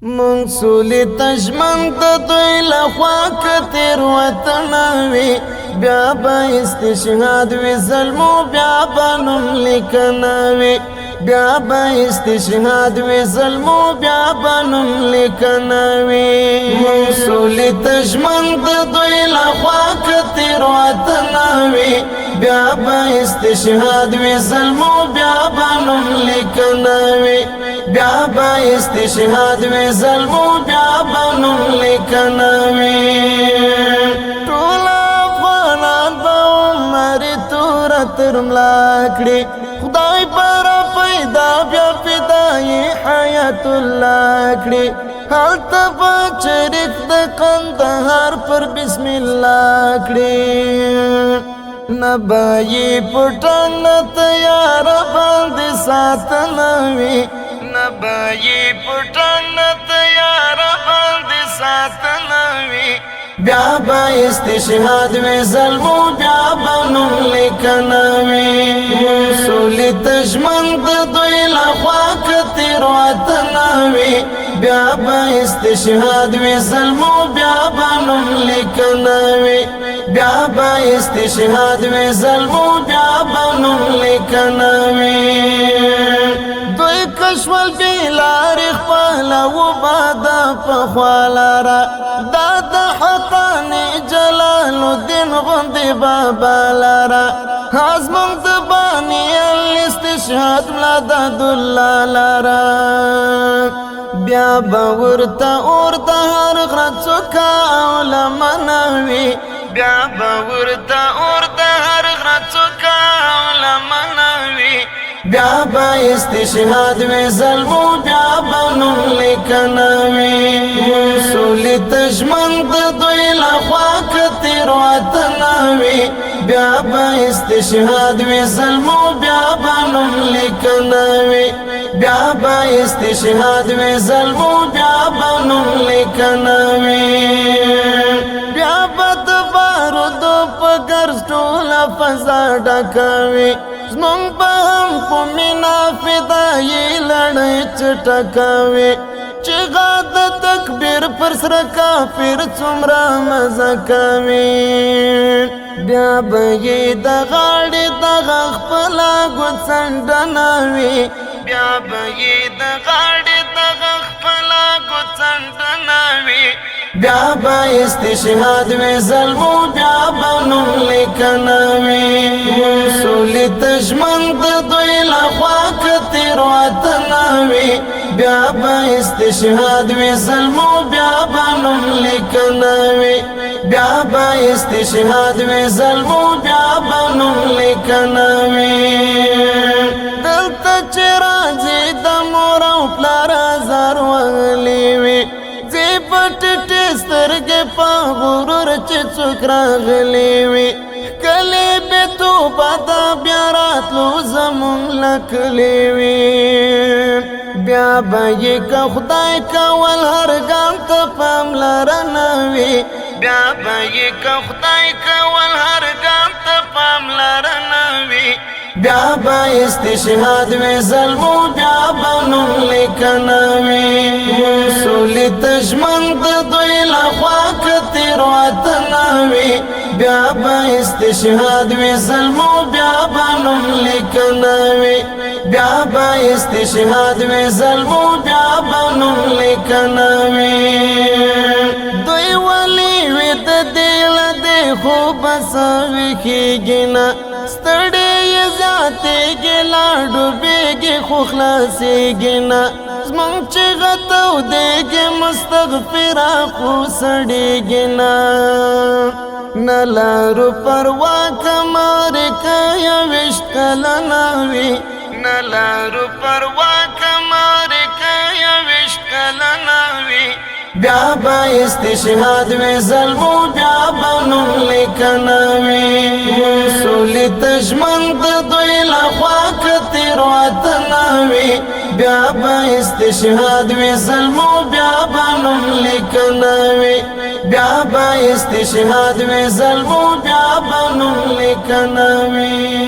منصولی تشمن د دوی لخوا کتیر وطنوی بیا با استشهاد وی ظلمو بیا با نم لکنوی بیا با استشهاد وی ظلمو بیا با نم لکنوی منصولی تشمن د دوی لخوا کتیر وطنوی بیا با استشهاد وی ظلمو بیا با نم لکنوی بیا با استشهاد وی ظلمو بیا با نم لکنوی ټول افغانان با عمر تور ترملا کړي خدای پر پیدا بیا فدای حیات الله کړي هلته بچریک د قندهار پر بسم الله کړي نبای پټن تیار باندې ساتنوي نبای پټن تیار باندې ساتنوي بیا با استشهاد وی ظلمو بیا با نم لکنوی منصولی تشمن د دوی لخوا کتیر وطنوی بیا با استشهاد وی ظلمو بیا با نم لکنوی بیا با استشهاد وی ظلمو بیا با نم لکنوی دوی کشول بیلار خپالا و بادا پخوالارا دادا حقانی جلال الدین غندی بابا لارا ازمون دبانی الاستشهاد ملاداد اللہ لارا بیا باورتا اورتا هر غرطو کا علمانوی بیا باورتا اورتا هر غرطو کا علمانوی بیا با استشهاد وی ظلمو بیا با نم لکنوی منصولی تشمن د دوی لخوا کتیر وطنوی بیا با استشهاد وی ظلمو بیا با نم لکنوی بیا با استشهاد وی ظلمو بیا با نم لکنوی بیا بد بارودو پگرز ټوله فضا ډکوي زمونږ به هم په مینا فدایي لړۍ چټکوي چغا د تکبیر پر سره کافر څومره مزه کوي بیا به یې د غاړې دغه خپله ګوڅنډنوي بیا به یې د غاړې دغه خپله ګوڅنډنوي بیا با استشهاد وی ظلمو بیا با نم لکنوی منصولی تشمن د دوی لخوا کتیر وطنوی بیا با استشهاد وی ظلمو بیا با نم لکنوی بیا با استشهاد وی ظلمو بیا با نم لکنوی دلته چې راځي د مور او پلار ازار وغلی وي پټټې سترګې په غرور چې څوک راغلی وي کلي بې توبه ده بیا راتلو زمونږ له کلي وي بیا به یې که خدای کول هر ګام ته پاملرنه وي بیا به یې که خدای کول هر ګام ته پاملرنه وي بیا با استشهاد وی ظلمو بیا با نم لکنوی منصولی تشمن د دوی لخوا کتیر وطنوی بیا با استشهاد وی ظلمو بیا با نم لکنوی بیا با استشهاد وی ظلمو بیا با نم لکنوی دوی ولی وی د دیل دی خوب سوی خیگینا ستړی زیاتېږي لا ډوبېږي خو خلاصېږي نه زمونږ چې غتودېږي مستغفره خو سړېږي نه نه لارو پروا کمارې که یویشت کلنه وي نه لارو پروا کمارې که یویشت کلنه وي بیا با استشهاد وی ظلمو بیا با نم لکنوی منصولی تشمن د دوی لخوا کتیر وطنوی بیا با استشهاد وی ظلمو بیا با نم لکنوی بیا با استشهاد وی ظلمو بیا با نم لکنوی